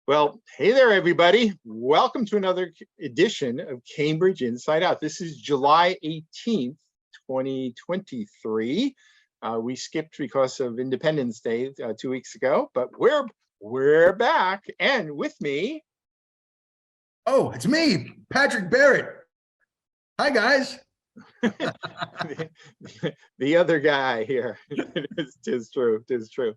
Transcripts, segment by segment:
Well, hey there, everybody. Welcome to another edition of Cambridge Inside Out. This is July 18th, 2023. We skipped because of Independence Day 2 weeks ago, but we're back, and with me. Oh, it's me, Patrick Barrett. Hi, guys. the other guy here. Tis true.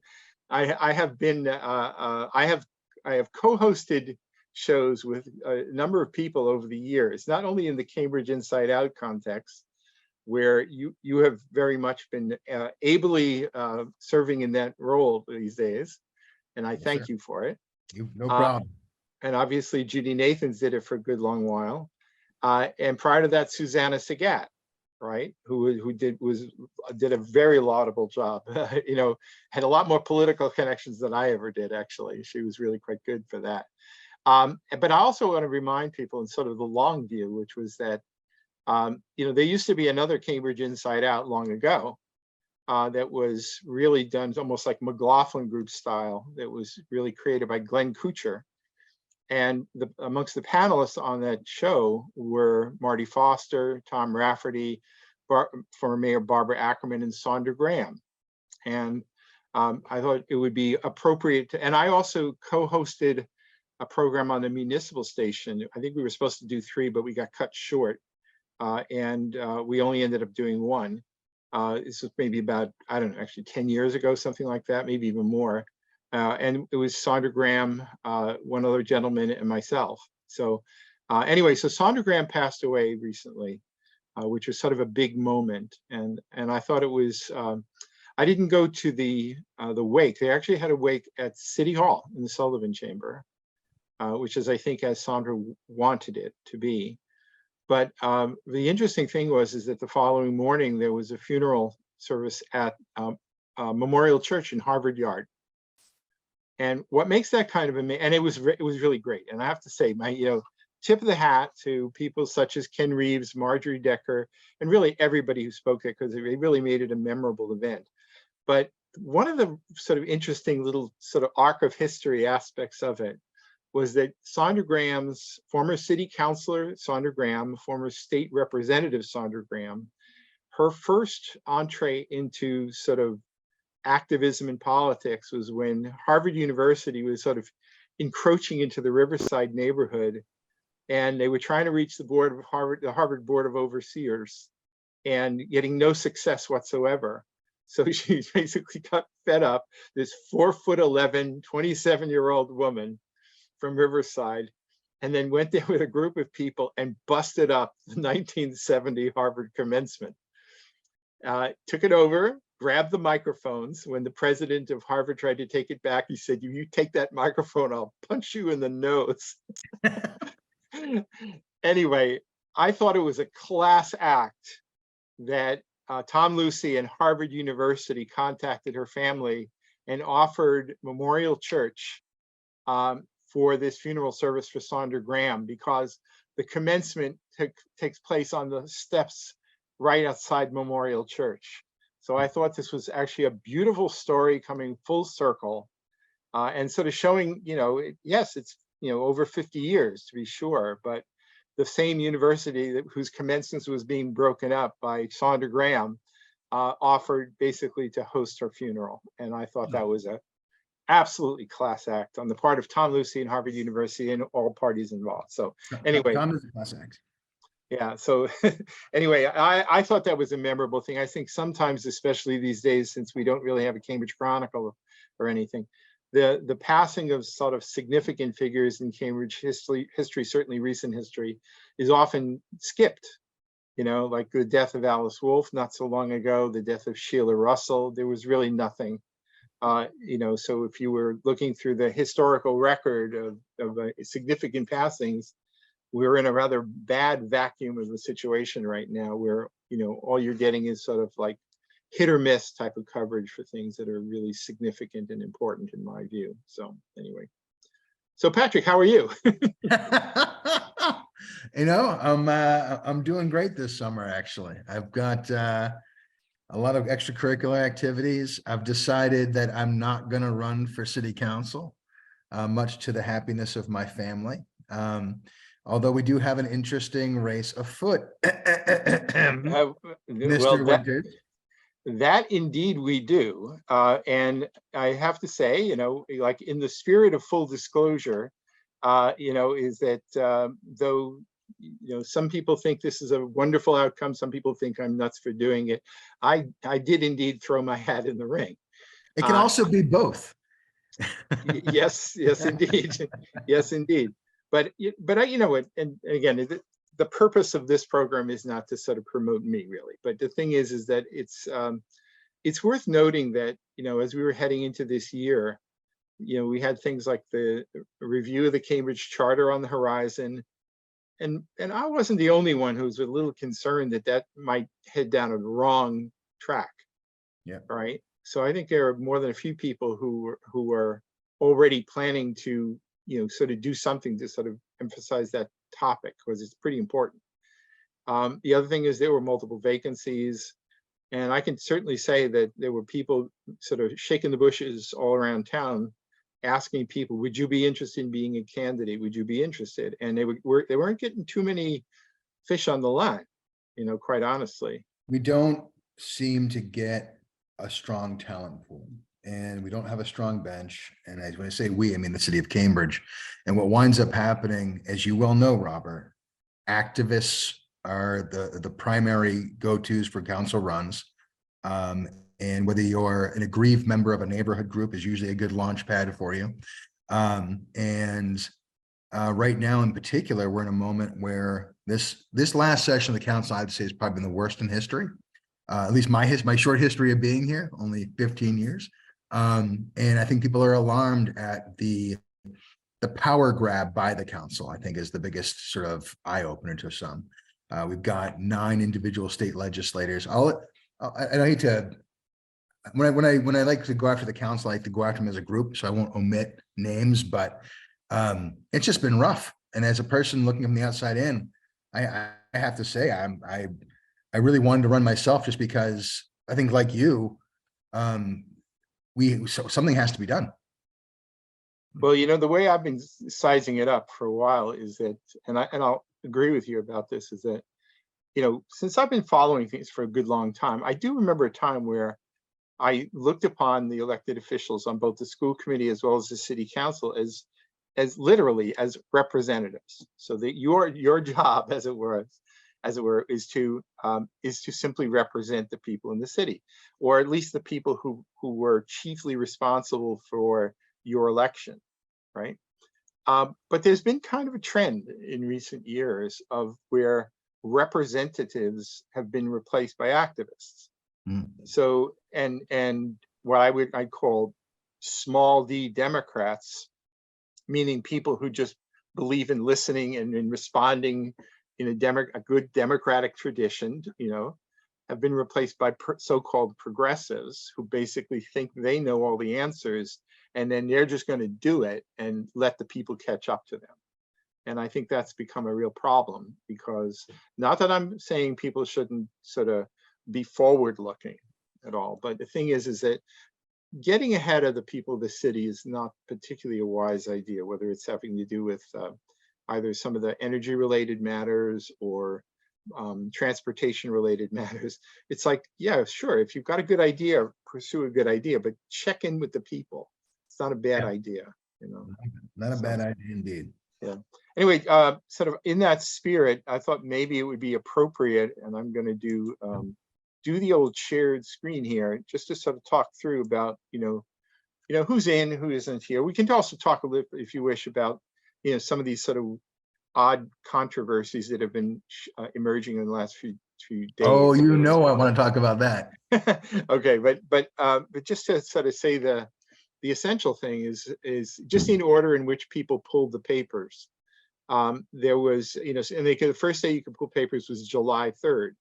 I have co-hosted shows with a number of people over the years, not only in the Cambridge Inside Out context, where you have very much been ably serving in that role these days, and I thank you for it. No problem. And obviously Judy Nathans did it for a good long while. And prior to that, Susanna Sagat, right, who did a very laudable job. Had a lot more political connections than I ever did, actually. She was really quite good for that. But I also want to remind people in sort of the long view, which was that there used to be another Cambridge Inside Out long ago that was really done almost like McLaughlin Group style, that was really created by Glenn Kuchar. And amongst the panelists on that show were Marty Foster, Tom Rafferty, former Mayor Barbara Ackerman, and Saundra Graham. And I thought it would be appropriate to, and I also co-hosted a program on the municipal station. I think we were supposed to do 3, but we got cut short. And we only ended up doing 1. This was maybe about, I don't know, actually 10 years ago, something like that, maybe even more. And it was Saundra Graham, one other gentleman, and myself. So anyway, so Saundra Graham passed away recently, which was sort of a big moment. And I thought it was, I didn't go to the wake. They actually had a wake at City Hall in the Sullivan Chamber, which is, I think, as Saundra wanted it to be. But the interesting thing is that the following morning, there was a funeral service at Memorial Church in Harvard Yard. And what makes that kind of amazing, and it was really great. And I have to say, my tip of the hat to people such as Ken Reeves, Marjorie Decker, and really everybody who spoke there, because they really made it a memorable event. But one of the sort of interesting little sort of arc of history aspects of it was that Saundra Graham's former city councillor, Saundra Graham, former state representative, Saundra Graham, her first entree into sort of activism in politics was when Harvard University was sort of encroaching into the Riverside neighborhood, and they were trying to reach the Harvard Board of Overseers, and getting no success whatsoever. So she basically got fed up, this 4'11", 27-year-old woman from Riverside, and then went there with a group of people and busted up the 1970 Harvard commencement. Took it over, grabbed the microphones. When the president of Harvard tried to take it back, he said, you take that microphone, I'll punch you in the nose. Anyway, I thought it was a class act that Tom Lucy and Harvard University contacted her family and offered Memorial Church for this funeral service for Saundra Graham, because the commencement takes place on the steps right outside Memorial Church. So I thought this was actually a beautiful story coming full circle, and sort of showing, yes, it's, over 50 years to be sure, but the same university whose commencement was being broken up by Saundra Graham offered basically to host her funeral. And I thought that was a absolutely class act on the part of Tom Lucy and Harvard University and all parties involved. So anyway, Tom is a class act. Yeah. So anyway, I thought that was a memorable thing. I think sometimes, especially these days, since we don't really have a Cambridge Chronicle or anything, the passing of sort of significant figures in Cambridge history, certainly recent history, is often skipped. Like the death of Alice Wolfe not so long ago, the death of Sheila Russell. There was really nothing. So if you were looking through the historical record of significant passings, we're in a rather bad vacuum of the situation right now, where all you're getting is sort of like hit or miss type of coverage for things that are really significant and important in my view. So anyway, so Patrick, how are you? I'm doing great this summer. Actually, I've got a lot of extracurricular activities. I've decided that I'm not going to run for city council. much to the happiness of my family. Although we do have an interesting race afoot. Well, Mr. Winters. that indeed we do. And I have to say, you know, like in the spirit of full disclosure, you know, is that though, you know, some people think this is a wonderful outcome, some people think I'm nuts for doing it. I did indeed throw my hat in the ring. It can also be both. Yes, yes, indeed. Yes, indeed. But you know what, and again, the purpose of this program is not to sort of promote me really, but the thing is that it's worth noting that, you know, as we were heading into this year, you know, we had things like the review of the Cambridge Charter on the horizon. And I wasn't the only one who was a little concerned that that might head down a wrong track. Yeah. Right. So I think there are more than a few people who are already planning to, you know, sort of do something to sort of emphasize that topic because it's pretty important. The other thing is there were multiple vacancies, and I can certainly say that there were people sort of shaking the bushes all around town, asking people, "Would you be interested in being a candidate? Would you be interested?" And they weren't getting too many fish on the line, you know, quite honestly. We don't seem to get a strong talent pool, and we don't have a strong bench. And as when I say we, I mean the city of Cambridge. And what winds up happening, as you well know, Robert, activists are the primary go-tos for council runs. And whether you're an aggrieved member of a neighborhood group is usually a good launch pad for you. Right now in particular, we're in a moment where this last session of the council, I'd say, has probably been the worst in history. At least my short history of being here, only 15 years. And I think people are alarmed at the power grab by the council, I think, is the biggest sort of eye opener to some. We've got 9 individual state legislators. I hate to, when I like to go after the council, I like to go after them as a group, so I won't omit names, but it's just been rough. And as a person looking from the outside in, I have to say, I really wanted to run myself just because I think, like you, something has to be done. Well, you know, the way I've been sizing it up for a while is that, and I'll agree with you about this, is that, you know, since I've been following things for a good long time, I do remember a time where I looked upon the elected officials on both the school committee as well as the city council as literally as representatives. So that your job, as it were, is to simply represent the people in the city, or at least the people who were chiefly responsible for your election, right? But there's been kind of a trend in recent years of where representatives have been replaced by activists. So, and what I'd call small d Democrats, meaning people who just believe in listening and in responding in a good democratic tradition, you know, have been replaced by so-called progressives who basically think they know all the answers, and then they're just going to do it and let the people catch up to them. And I think that's become a real problem, because not that I'm saying people shouldn't sort of be forward-looking at all, but the thing is that getting ahead of the people of the city is not particularly a wise idea, whether it's having to do with either some of the energy-related matters or transportation-related matters. It's like, yeah, sure, if you've got a good idea, pursue a good idea, but check in with the people. It's not a bad idea, you know. Not a bad idea indeed. Yeah. Anyway, sort of in that spirit, I thought maybe it would be appropriate, and I'm going to do the old shared screen here, just to sort of talk through about, you know, who's in, who isn't here. We can also talk a little, if you wish, about, you know, some of these sort of odd controversies that have been emerging in the last few days. Oh, you know, I want to talk about that. Okay, but just to sort of say the essential thing is just in order in which people pulled the papers. There was, you know, and the first day you could pull papers was July 3rd.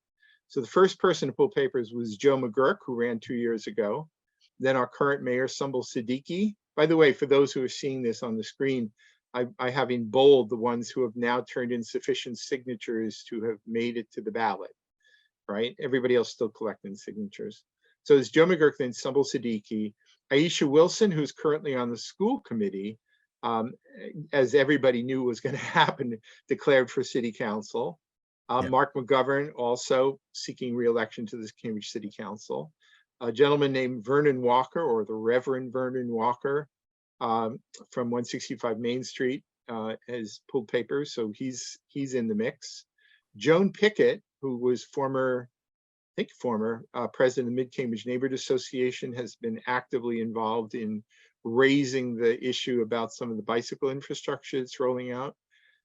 So the first person to pull papers was Joe McGurk, who ran 2 years ago. Then our current mayor, Saundra Graham. By the way, for those who are seeing this on the screen, I have in bold the ones who have now turned in sufficient signatures to have made it to the ballot, right? Everybody else still collecting signatures. So it's Joe McGurk, then Saundra Graham, Aisha Wilson, who's currently on the school committee, as everybody knew was going to happen, declared for city council. Yeah. Mark McGovern also seeking re-election to this Cambridge City Council. A gentleman named Vernon Walker, or the Reverend Vernon Walker, from 165 Main Street, has pulled papers, so he's in the mix. Joan Pickett, who was former president of the Mid-Cambridge Neighborhood Association, has been actively involved in raising the issue about some of the bicycle infrastructure that's rolling out.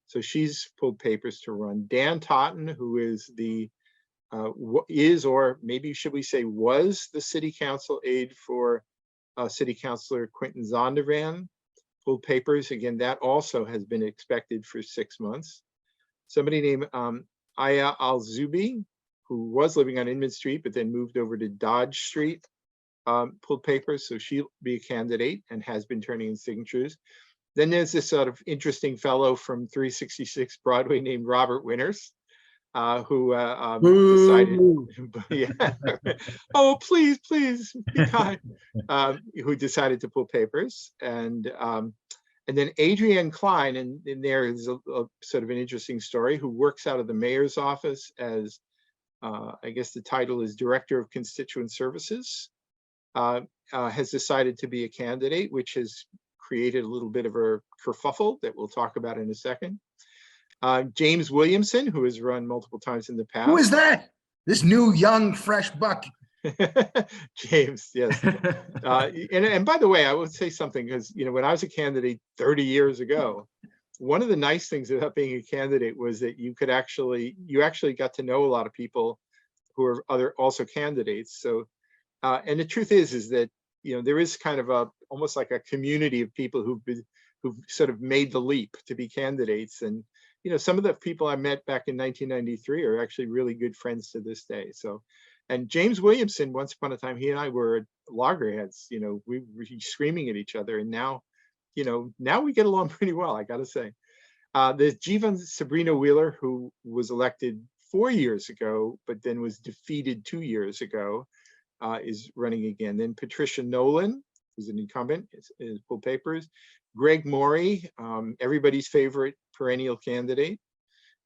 So she's pulled papers to run. Dan Totten, who is or maybe should we say was the city council aide for City Councillor Quentin Zondervan, pulled papers. Again, that also has been expected for 6 months. Somebody named Aya Al-Zubi, who was living on Inman Street, but then moved over to Dodge Street, pulled papers. So she'll be a candidate and has been turning in signatures. Then there's this sort of interesting fellow from 366 Broadway named Robert Winters, who decided, yeah, oh, please, be kind, who decided to pull papers. And then Adrienne Klein, and there is a sort of an interesting story, who works out of the mayor's office as, I guess the title is Director of Constituent Services, has decided to be a candidate, which has created a little bit of a kerfuffle that we'll talk about in a second. James Williamson, who has run multiple times in the past. Who is that? This new, young, fresh buck. James, yes. And by the way, I would say something, because when I was a candidate 30 years ago, one of the nice things about being a candidate was that you actually got to know a lot of people who are also candidates. So, and the truth is that there is kind of almost like a community of people who've sort of made the leap to be candidates. And some of the people I met back in 1993 are actually really good friends to this day. So, and James Williamson, once upon a time, he and I were loggerheads. We were screaming at each other, and now we get along pretty well, I got to say. There's Jivan Sabrina Wheeler, who was elected 4 years ago, but then was defeated 2 years ago, is running again. Then Patricia Nolan, who's an incumbent, is pulled papers. Greg Morey, everybody's favorite perennial candidate.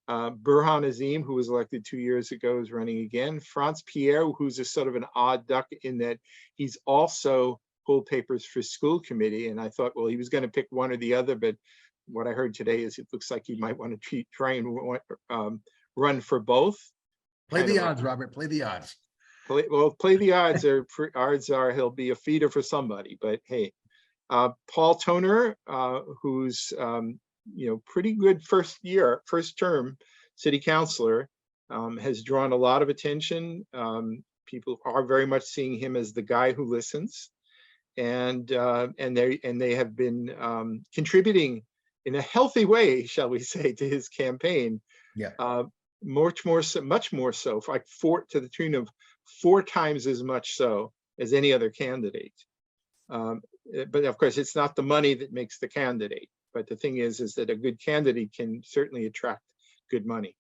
Burhan Azim, who was elected 2 years ago, is running again. Franz Pierre, who's a sort of an odd duck in that he's also pulled papers for school committee. And I thought, well, he was going to pick one or the other, but what I heard today is it looks like he might want to try and run for both. Play the odds, Robert. Play the odds. Play the odds. Odds are he'll be a feeder for somebody. But hey, Paul Toner, who's pretty good first term city councillor, has drawn a lot of attention. People are very much seeing him as the guy who listens, and they have been contributing in a healthy way, shall we say, to his campaign. Yeah. Much more so, like to the tune of 4 times as much so as any other candidate. But of course, it's not the money that makes the candidate. But the thing is that a good candidate can certainly attract good money.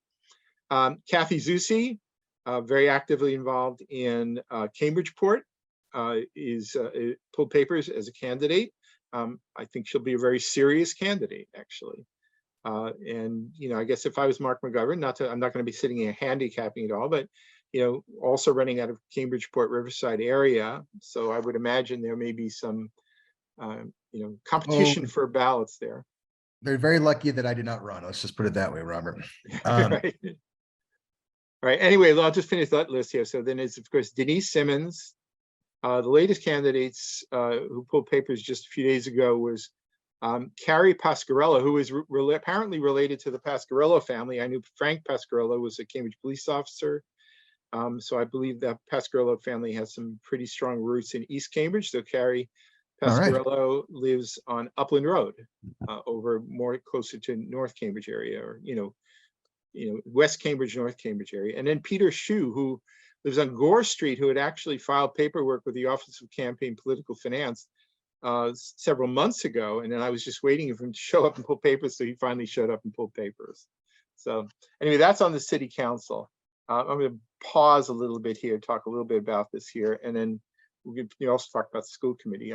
Kathy Zusi, very actively involved in Cambridgeport, is pulled papers as a candidate. I think she'll be a very serious candidate, actually. And I guess if I was Mark McGovern, I'm not going to be sitting here handicapping it all, but also running out of Cambridgeport Riverside area. So I would imagine there may be some competition for ballots there. They're very lucky that I did not run. Let's just put it that way, Robert. Right. All right. Anyway, I'll just finish that list here. So then it's, of course, Denise Simmons. The latest candidates who pulled papers just a few days ago was Carrie Pasquarello, who is apparently related to the Pasquarello family. I knew Frank Pasquarello was a Cambridge police officer. So I believe that Pasquarello family has some pretty strong roots in East Cambridge. So Carrie Pasquarello lives on Upland Road, over more closer to North Cambridge area, or West Cambridge, North Cambridge area. And then Peter Shue, who lives on Gore Street, who had actually filed paperwork with the Office of Campaign Political Finance several months ago, and then I was just waiting for him to show up and pull papers, so he finally showed up and pulled papers. So anyway, that's on the city council. I'm going to pause a little bit here, talk a little bit about this here, and then we can also talk about the school committee.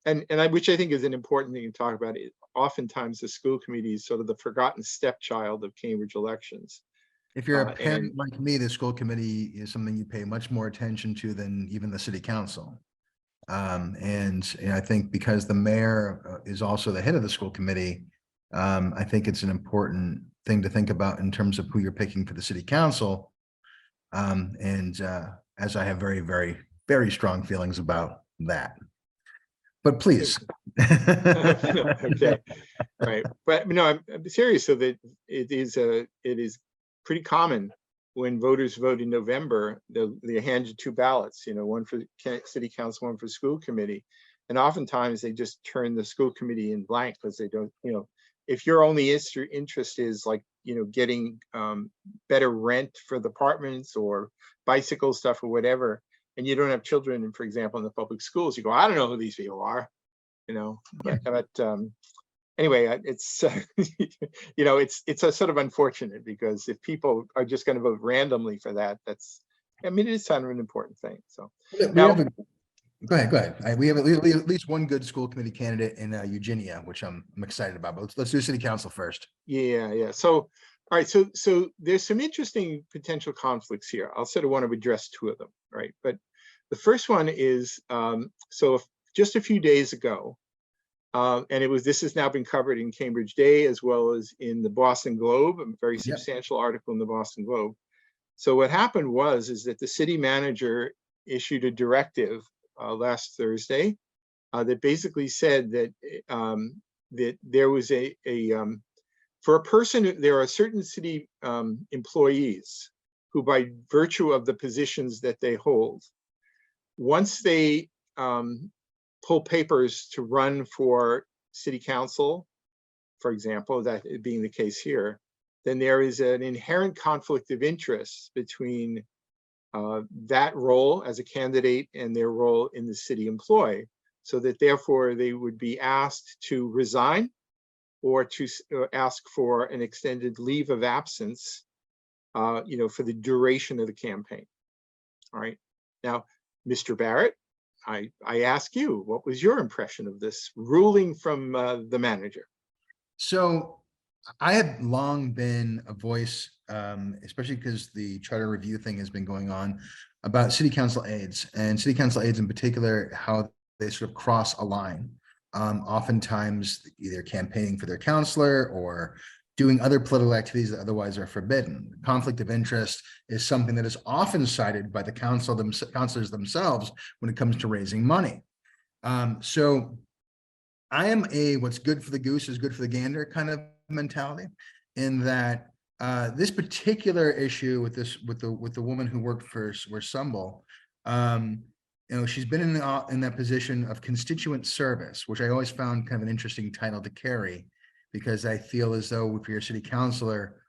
Which I think is an important thing to talk about. oftentimes the school committee is sort of the forgotten stepchild of Cambridge elections. If you're a And parent like me, the school committee is something you pay much more attention to than even the city council. And I think because the mayor is also the head of the school committee, I think it's an important thing to think about in terms of who you're picking for the city council. As I have very, very, very strong feelings about that. But please. okay, right. But no, I'm serious. So that it is pretty common when voters vote in November, they hand you two ballots, one for city council, one for school committee. And oftentimes they just turn the school committee in blank because they don't, if your only interest is like, getting better rent for the apartments or bicycle stuff or whatever, and you don't have children, for example, in the public schools, you go, I don't know who these people are, but anyway, it's it's a sort of unfortunate, because if people are just going to vote randomly for that, it's kind of an important thing. So now, go ahead. We have at least one good school committee candidate in Eugenia, which I'm excited about. But let's do city council first. Yeah. So all right, so there's some interesting potential conflicts here. I'll sort of want to address two of them, right? But the first one is just a few days ago. And this has now been covered in Cambridge Day as well as in the Boston Globe, a very substantial article in the Boston Globe. So what happened is that the city manager issued a directive last Thursday that basically said that that there was for a person, there are certain city employees who, by virtue of the positions that they hold, once they pull papers to run for city council, for example, that being the case here, then there is an inherent conflict of interest between that role as a candidate and their role in the city employ, so that therefore they would be asked to resign or to ask for an extended leave of absence, for the duration of the campaign. All right. Now, Mr. Barrett, I ask you, what was your impression of this ruling from the manager? So I have long been a voice, especially because the charter review thing has been going on, about city council aides, and city council aides in particular, how they sort of cross a line. Oftentimes either campaigning for their councillor or doing other political activities that otherwise are forbidden. Conflict of interest is something that is often cited by the councillors themselves when it comes to raising money. So I am what's good for the goose is good for the gander kind of mentality, in that this particular issue with the woman who worked for Sumbel, she's been in that position of constituent service, which I always found kind of an interesting title to carry, because I feel as though if you're a city councilor,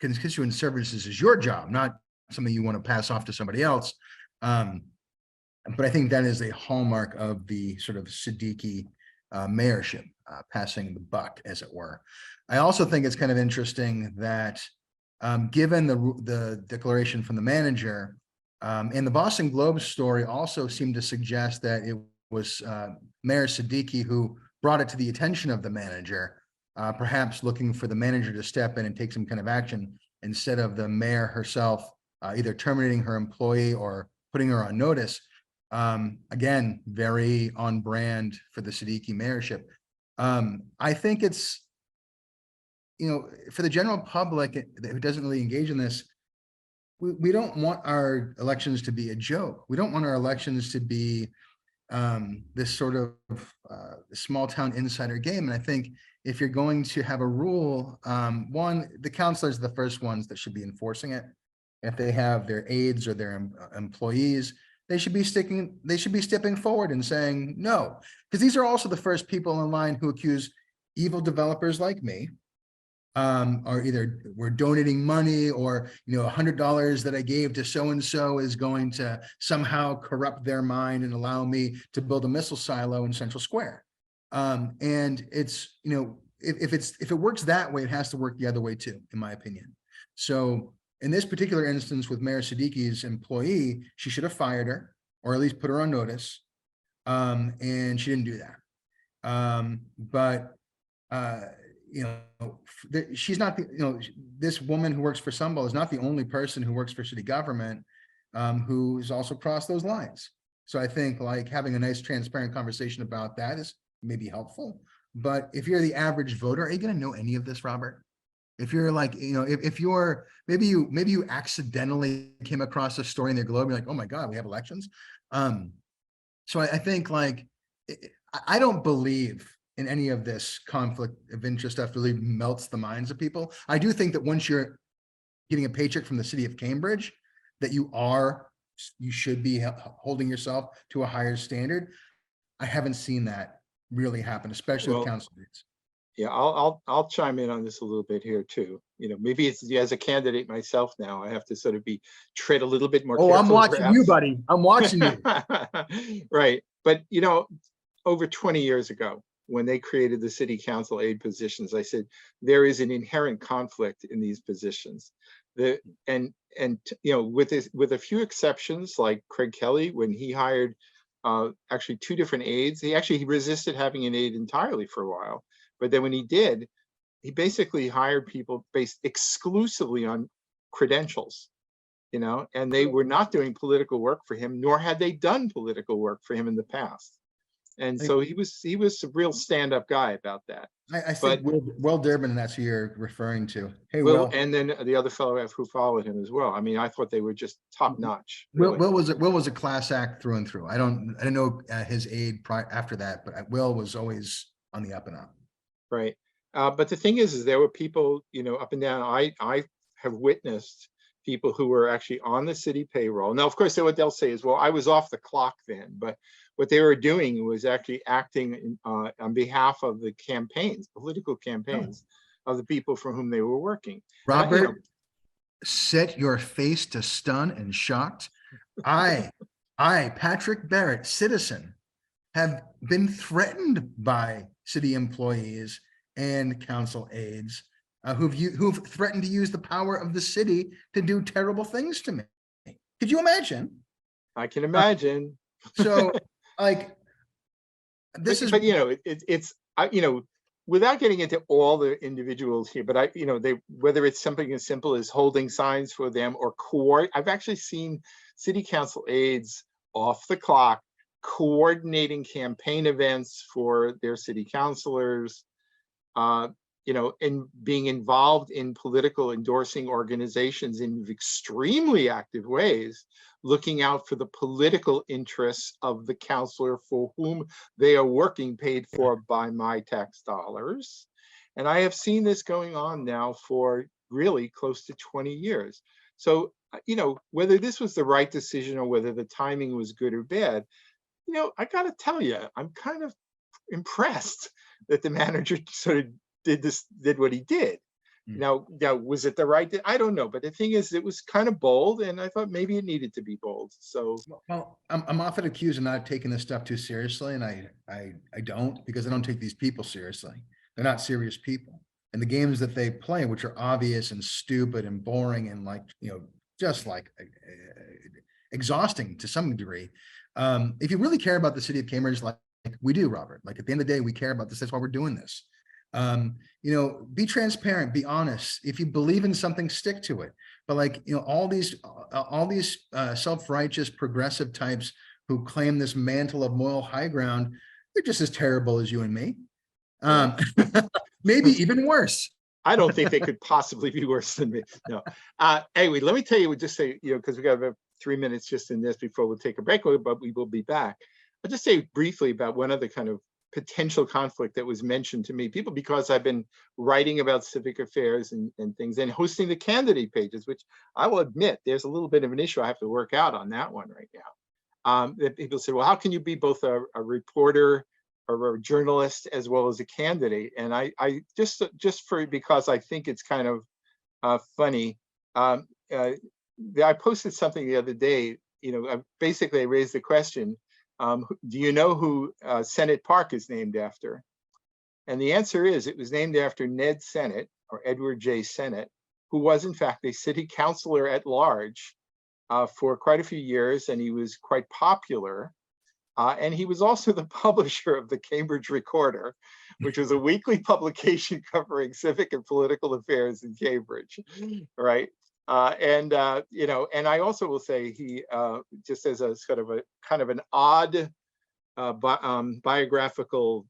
constituent services is your job, not something you want to pass off to somebody else. But I think that is a hallmark of the sort of Siddiqui mayorship, passing the buck, as it were. I also think it's kind of interesting that given the declaration from the manager, and the Boston Globe story also seemed to suggest that it was Mayor Siddiqui who brought it to the attention of the manager, perhaps looking for the manager to step in and take some kind of action, instead of the mayor herself either terminating her employee or putting her on notice. Again, very on brand for the Siddiqui mayorship. I think it's, for the general public who doesn't really engage in this, we don't want our elections to be a joke. We don't want our elections to be this sort of small town insider game. And I think if you're going to have a rule, the councilors are the first ones that should be enforcing it. If they have their aides or their employees, they should be stepping forward and saying no, because these are also the first people in line who accuse evil developers like me, or either we're donating money, or $100 that I gave to so-and-so is going to somehow corrupt their mind and allow me to build a missile silo in Central Square. And it's, if it works that way, it has to work the other way too, in my opinion. So in this particular instance with Mayor Siddiqui's employee, she should have fired her, or at least put her on notice. And she didn't do that. But you know, she's not the, you know, this woman who works for Sunbelt is not the only person who works for city government who's also crossed those lines. So I think like having a nice transparent conversation about that is maybe helpful. But if you're the average voter, are you going to know any of this, Robert? If you're like, you know, if you're maybe you accidentally came across a story in the Globe, you're like, oh my God, we have elections. So I think like, I don't believe in any of this conflict of interest stuff really melts the minds of people. I do think that once you're getting a paycheck from the city of Cambridge, that you should be holding yourself to a higher standard. I haven't seen that really happen, especially with council rates. Yeah, I'll chime in on this a little bit here too. You know, maybe it's as a candidate myself now, I have to sort of tread a little bit more carefully. Oh, I'm watching perhaps. You, buddy. I'm watching you. Right. But you know, over 20 years ago, when they created the city council aide positions, I said there is an inherent conflict in these positions. And you know, with a few exceptions, like Craig Kelly, when he hired actually 2 different aides, he resisted having an aide entirely for a while. But then when he did, he basically hired people based exclusively on credentials, you know, and they were not doing political work for him, nor had they done political work for him in the past. And so he was a real stand-up guy about that. I think Will Durbin, that's who you're referring to. Hey, Will, and then the other fellow who followed him as well. I mean, I thought they were just top notch. Really. Will was a class act through and through. I didn't know his aide after that, but Will was always on the up and up. Right. But the thing is there were people, you know, up and down. I have witnessed people who were actually on the city payroll. Now, of course, what they'll say is, well, I was off the clock then. But what they were doing was actually acting on behalf of the campaigns, political campaigns of the people for whom they were working. Robert, set your face to stun and shocked. I, Patrick Barrett, citizen, have been threatened by city employees and council aides who've threatened to use the power of the city to do terrible things to me. Could you imagine? I can imagine. So, like, this but you know, it's you know, without getting into all the individuals here, but you know, whether it's something as simple as holding signs for them or I've actually seen city council aides off the clock coordinating campaign events for their city councilors, you know, and being involved in political endorsing organizations in extremely active ways, looking out for the political interests of the councilor for whom they are working, paid for by my tax dollars. And I have seen this going on now for really close to 20 years. So, you know, whether this was the right decision or whether the timing was good or bad, you know, I got to tell you, I'm kind of impressed that the manager sort of did what he did. Now, was it the right? I don't know, but the thing is, it was kind of bold, and I thought maybe it needed to be bold. So, well, I'm often accused of not taking this stuff too seriously, and I don't, because I don't take these people seriously. They're not serious people, and the games that they play, which are obvious and stupid and boring and like, you know, just like exhausting to some degree. If you really care about the city of Cambridge, like we do, Robert, like at the end of the day, we care about this. That's why we're doing this. You know, be transparent, be honest. If you believe in something, stick to it. But like, you know, all these self-righteous progressive types who claim this mantle of moral high ground, they're just as terrible as you and me. Maybe even worse. I don't think they could possibly be worse than me. No. Anyway, let me tell you, just say, you know, because we got about 3 minutes just in this before we'll take a break, but we will be back. I'll just say briefly about one other kind of potential conflict that was mentioned to me, people, because I've been writing about civic affairs and things and hosting the candidate pages, which I will admit there's a little bit of an issue I have to work out on that one right now. That people say, well, how can you be both a reporter or a journalist as well as a candidate? And I because I think it's kind of funny. I posted something the other day, you know, I raised the question, do you know who Sennott Park is named after? And the answer is, it was named after Ned Sennott, or Edward J. Sennott, who was in fact a city councilor at large for quite a few years, and he was quite popular. And he was also the publisher of the Cambridge Recorder, which was a weekly publication covering civic and political affairs in Cambridge, right? You know, and I also will say he, just as a sort of a kind of an odd biographical,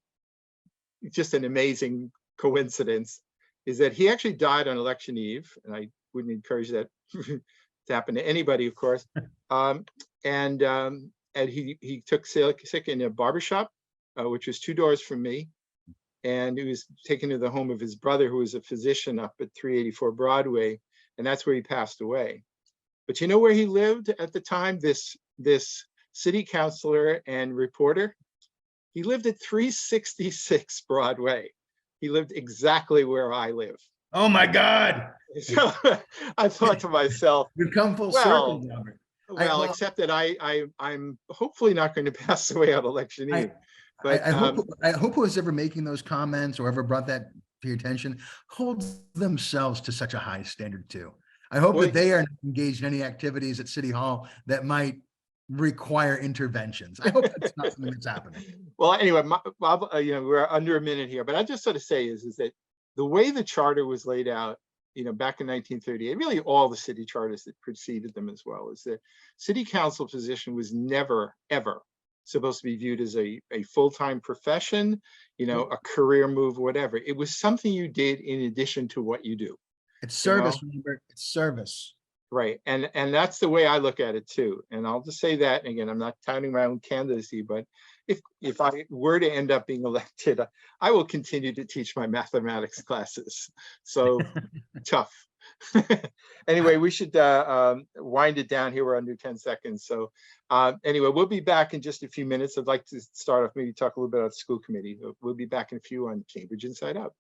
just an amazing coincidence, is that he actually died on election eve, and I wouldn't encourage that to happen to anybody, of course. And he took sick in a barbershop, which was 2 doors from me. And he was taken to the home of his brother, who was a physician up at 384 Broadway. And that's where he passed away. But you know where he lived at the time, this city councillor and reporter? He lived at 366 Broadway. He lived exactly where I live. Oh my God. So I thought to myself, We've come full well, circle, Robert. well, except that I'm hopefully not going to pass away on election eve. But I hope who was ever making those comments or ever brought that to your attention holds themselves to such a high standard too. I hope that they are engaged in any activities at City Hall that might require interventions. I hope that's not something that's happening. Well, anyway, Bob, you know, we're under a minute here, but I just sort of say is that the way the charter was laid out, you know, back in 1938, really all the city charters that preceded them as well, is that city council position was never, ever supposed to be viewed as a full-time profession, you know, a career move, whatever. It was something you did in addition to what you do. It's service, remember, it's service. Right. And that's the way I look at it too. And I'll just say that, and again, I'm not touting my own candidacy, but if I were to end up being elected, I will continue to teach my mathematics classes. So tough. Anyway, we should wind it down here. We're under 10 seconds. So anyway, we'll be back in just a few minutes. I'd like to start off, maybe talk a little bit about the school committee. We'll be back in a few on Cambridge Inside Out.